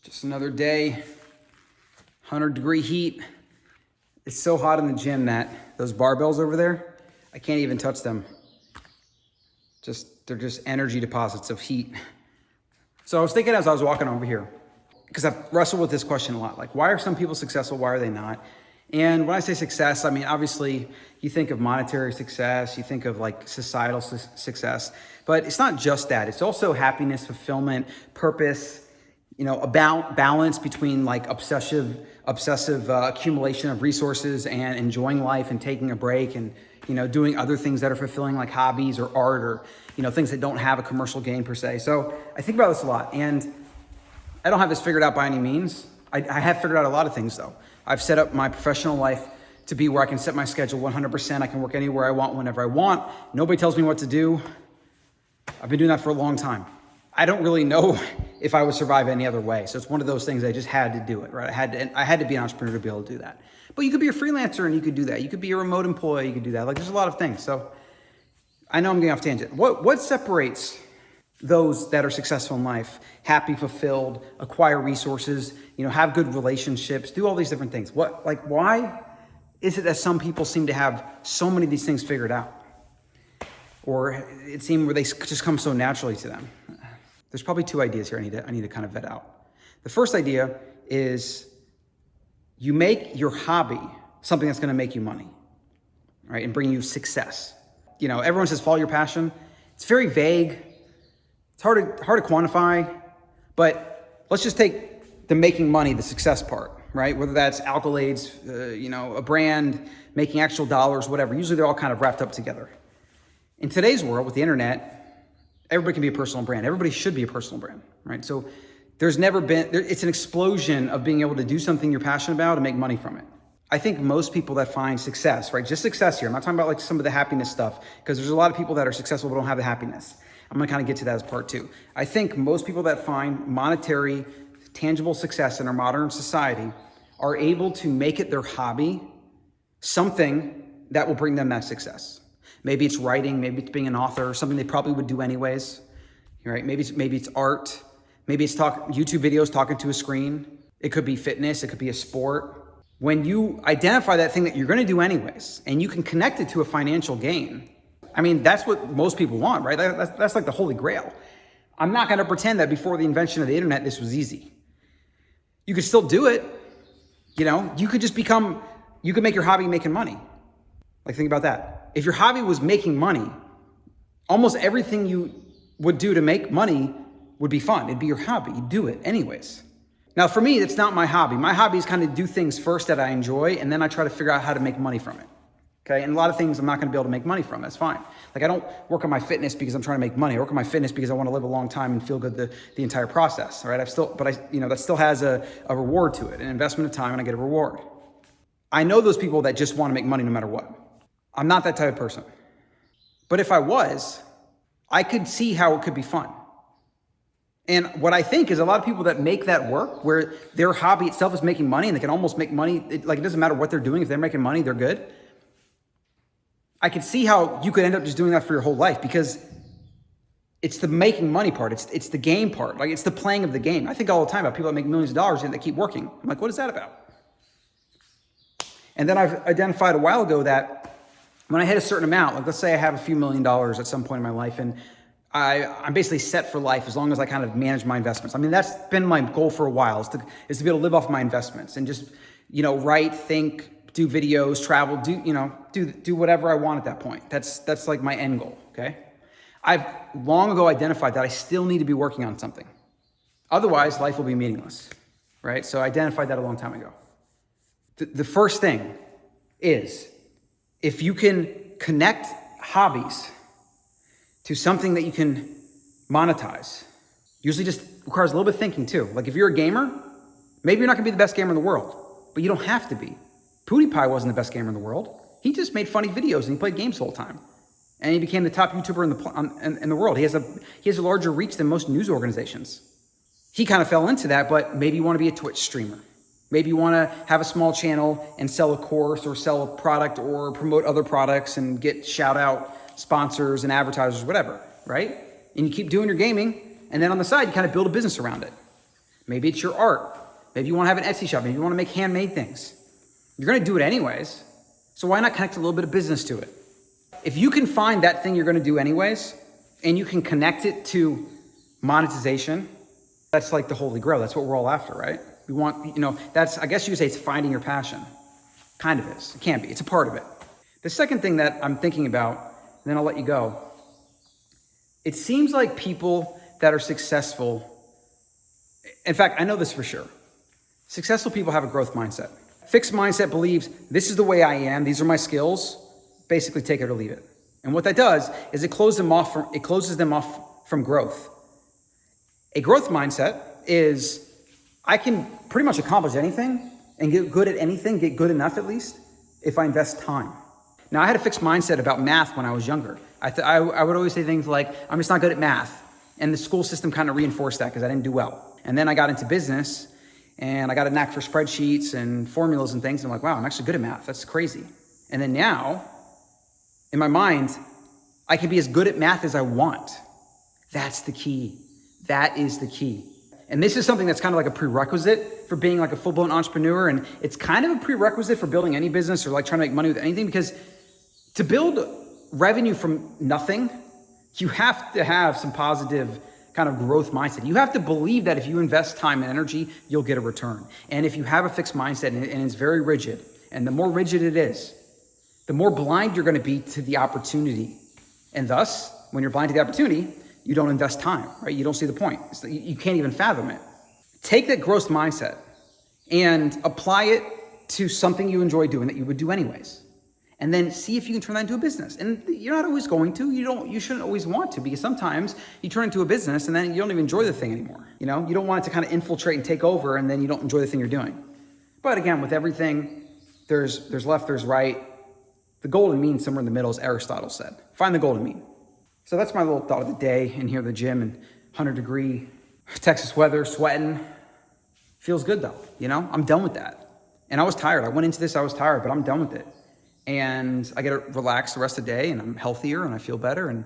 Just another day, 100-degree heat. It's so hot in the gym that those barbells over there, I can't even touch them. They're just energy deposits of heat. So I was thinking as I was walking over here, because I've wrestled with this question a lot, like why are some people successful, why are they not? And when I say success, I mean, obviously you think of monetary success, you think of like societal success, but it's not just that. It's also happiness, fulfillment, purpose, about balance between like obsessive accumulation of resources and enjoying life and taking a break and, doing other things that are fulfilling like hobbies or art or, things that don't have a commercial gain per se. So I think about this a lot, and I don't have this figured out by any means. I have figured out a lot of things though. I've set up my professional life to be where I can set my schedule 100%. I can work anywhere I want, whenever I want. Nobody tells me what to do. I've been doing that for a long time. I don't really know if I would survive any other way. So it's one of those things I just had to do it, right? I had to be an entrepreneur to be able to do that. But you could be a freelancer and you could do that. You could be a remote employee, you could do that. Like there's a lot of things. So I know I'm getting off tangent. What separates those that are successful in life, happy, fulfilled, acquire resources, have good relationships, do all these different things? Why is it that some people seem to have so many of these things figured out? Or it seems where they just come so naturally to them? There's probably two ideas here I need to kind of vet out. The first idea is you make your hobby something that's going to make you money, right? And bring you success. Everyone says follow your passion. It's very vague. It's hard to quantify, but let's just take the making money, the success part, right? Whether that's accolades, a brand, making actual dollars, whatever. Usually they're all kind of wrapped up together. In today's world with the internet, everybody can be a personal brand. Everybody should be a personal brand, right? So it's an explosion of being able to do something you're passionate about and make money from it. I think most people that find success, right? Just success here. I'm not talking about like some of the happiness stuff, because there's a lot of people that are successful but don't have the happiness. I'm gonna kind of get to that as part two. I think most people that find monetary, tangible success in our modern society are able to make it their hobby something that will bring them that success. Maybe it's writing, maybe it's being an author, something they probably would do anyways, right? Maybe it's art, maybe it's YouTube videos, talking to a screen. It could be fitness, it could be a sport. When you identify that thing that you're gonna do anyways, and you can connect it to a financial gain, I mean, that's what most people want, right? That's like the holy grail. I'm not gonna pretend that before the invention of the internet, this was easy. You could still do it. You could make your hobby making money. Like think about that. If your hobby was making money, almost everything you would do to make money would be fun. It'd be your hobby. You'd do it anyways. Now for me, it's not my hobby. My hobby is kind of do things first that I enjoy, and then I try to figure out how to make money from it. Okay, and a lot of things I'm not gonna be able to make money from. That's fine. Like I don't work on my fitness because I'm trying to make money. I work on my fitness because I want to live a long time and feel good the entire process. All right, that still has a reward to it, an investment of time, and I get a reward. I know those people that just want to make money no matter what. I'm not that type of person. But if I was, I could see how it could be fun. And what I think is a lot of people that make that work, where their hobby itself is making money and they can almost make money, it doesn't matter what they're doing. If they're making money, they're good. I could see how you could end up just doing that for your whole life, because it's the making money part. It's the game part. Like it's the playing of the game. I think all the time about people that make millions of dollars and that keep working. I'm like, what is that about? And then I've identified a while ago that when I hit a certain amount, like let's say I have a few $1 million at some point in my life, and I'm basically set for life as long as I kind of manage my investments. I mean, that's been my goal for a while, is to be able to live off my investments and just, write, think, do videos, travel, do whatever I want at that point. That's like my end goal, okay? I've long ago identified that I still need to be working on something. Otherwise, life will be meaningless, right? So I identified that a long time ago. The first thing is, if you can connect hobbies to something that you can monetize, usually just requires a little bit of thinking too. Like if you're a gamer, maybe you're not gonna be the best gamer in the world, but you don't have to be. PewDiePie wasn't the best gamer in the world. He just made funny videos and he played games the whole time. And he became the top YouTuber in the world. He has a larger reach than most news organizations. He kind of fell into that, but maybe you want to be a Twitch streamer. Maybe you want to have a small channel and sell a course or sell a product or promote other products and get shout out sponsors and advertisers, whatever, right? And you keep doing your gaming, and then on the side, you kind of build a business around it. Maybe it's your art. Maybe you want to have an Etsy shop. Maybe you want to make handmade things. You're going to do it anyways. So why not connect a little bit of business to it? If you can find that thing you're going to do anyways, and you can connect it to monetization, that's like the holy grail. That's what we're all after, right? We want, that's, I guess you could say it's finding your passion. Kind of is. It can be. It's a part of it. The second thing that I'm thinking about, and then I'll let you go. It seems like people that are successful, in fact, I know this for sure. Successful people have a growth mindset. Fixed mindset believes this is the way I am. These are my skills. Basically take it or leave it. And what that does is it closes them off from growth. A growth mindset is I can pretty much accomplish anything and get good at anything, get good enough at least, if I invest time. Now, I had a fixed mindset about math when I was younger. I would always say things like, I'm just not good at math. And the school system kind of reinforced that because I didn't do well. And then I got into business and I got a knack for spreadsheets and formulas and things. And I'm like, wow, I'm actually good at math. That's crazy. And then now, in my mind, I can be as good at math as I want. That's the key. That is the key. And this is something that's kind of like a prerequisite for being like a full-blown entrepreneur. And it's kind of a prerequisite for building any business or like trying to make money with anything, because to build revenue from nothing, you have to have some positive kind of growth mindset. You have to believe that if you invest time and energy, you'll get a return. And if you have a fixed mindset and it's very rigid, and the more rigid it is, the more blind you're going to be to the opportunity. And thus, when you're blind to the opportunity, you don't invest time, right? You don't see the point. You can't even fathom it. Take that growth mindset and apply it to something you enjoy doing that you would do anyways. And then see if you can turn that into a business. And you're not always going to. You shouldn't always want to, because sometimes you turn into a business and then you don't even enjoy the thing anymore. You don't want it to kind of infiltrate and take over, and then you don't enjoy the thing you're doing. But again, with everything, there's left, there's right. The golden mean somewhere in the middle, as Aristotle said. Find the golden mean. So that's my little thought of the day in here in the gym in 100-degree Texas weather, sweating. Feels good though, I'm done with that. And I was tired. I went into this, I was tired, but I'm done with it. And I get to relax the rest of the day, and I'm healthier and I feel better, and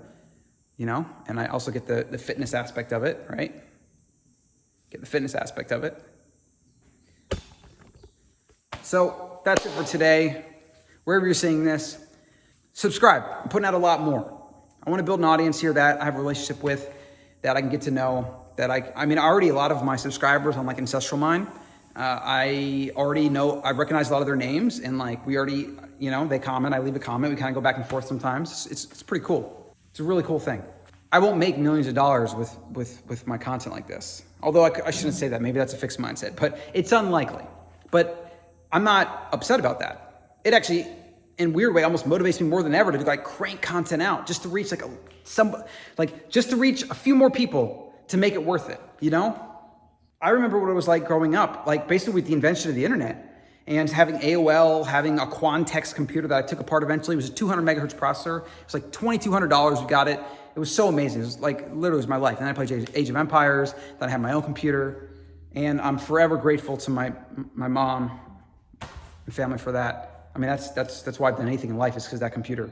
and I also get the fitness aspect of it, right? Get the fitness aspect of it. So that's it for today. Wherever you're seeing this, subscribe. I'm putting out a lot more. I want to build an audience here that I have a relationship with, that I can get to know, that already a lot of my subscribers on like ANCESTRAL mine, I already know, I recognize a lot of their names, and like we already, they comment, I leave a comment, we kind of go back and forth sometimes. It's pretty cool. It's a really cool thing. I won't make millions of dollars with my content like this. Although I shouldn't say that, maybe that's a fixed mindset, but it's unlikely. But I'm not upset about that. It actually, in a weird way, almost motivates me more than ever to like crank content out just to reach just to reach a few more people to make it worth it, I remember what it was like growing up, like basically with the invention of the internet and having AOL, having a Quantex computer that I took apart eventually. It was a 200 megahertz processor. It was like $2,200. We got it. It was so amazing. It was like literally was my life. And then I played Age of Empires. Then I had my own computer, and I'm forever grateful to my mom and family for that. That's why I've done anything in life, is because of that computer.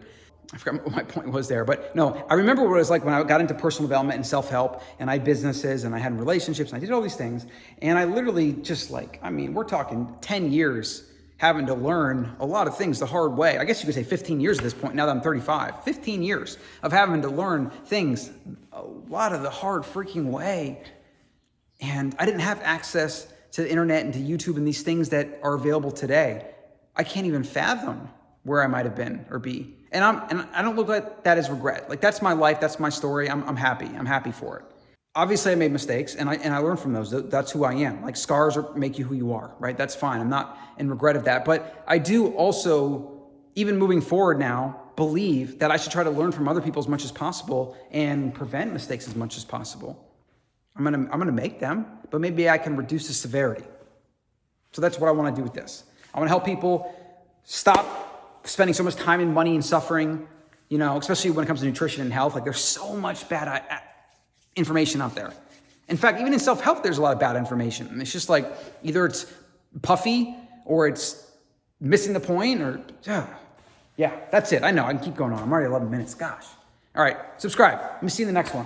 I forgot what my point was there, but no, I remember what it was like when I got into personal development and self-help, and I had businesses and I had relationships and I did all these things. And I literally just we're talking 10 years having to learn a lot of things the hard way. I guess you could say 15 years at this point, now that I'm 35, 15 years of having to learn things a lot of the hard freaking way. And I didn't have access to the internet and to YouTube and these things that are available today. I can't even fathom where I might have been or be. And I don't look at that as regret. Like, that's my life, that's my story. I'm happy. I'm happy for it. Obviously, I made mistakes, and I learned from those. That's who I am. Like, scars make you who you are, right? That's fine. I'm not in regret of that. But I do also, even moving forward now, believe that I should try to learn from other people as much as possible and prevent mistakes as much as possible. I'm gonna make them, but maybe I can reduce the severity. So that's what I want to do with this. I want to help people stop spending so much time and money and suffering, especially when it comes to nutrition and health. Like, there's so much bad information out there. In fact, even in self-help, there's a lot of bad information. And it's just like, either it's puffy or it's missing the point, or, yeah, that's it. I know, I can keep going on. I'm already 11 minutes, gosh. All right, subscribe. Let me see you in the next one.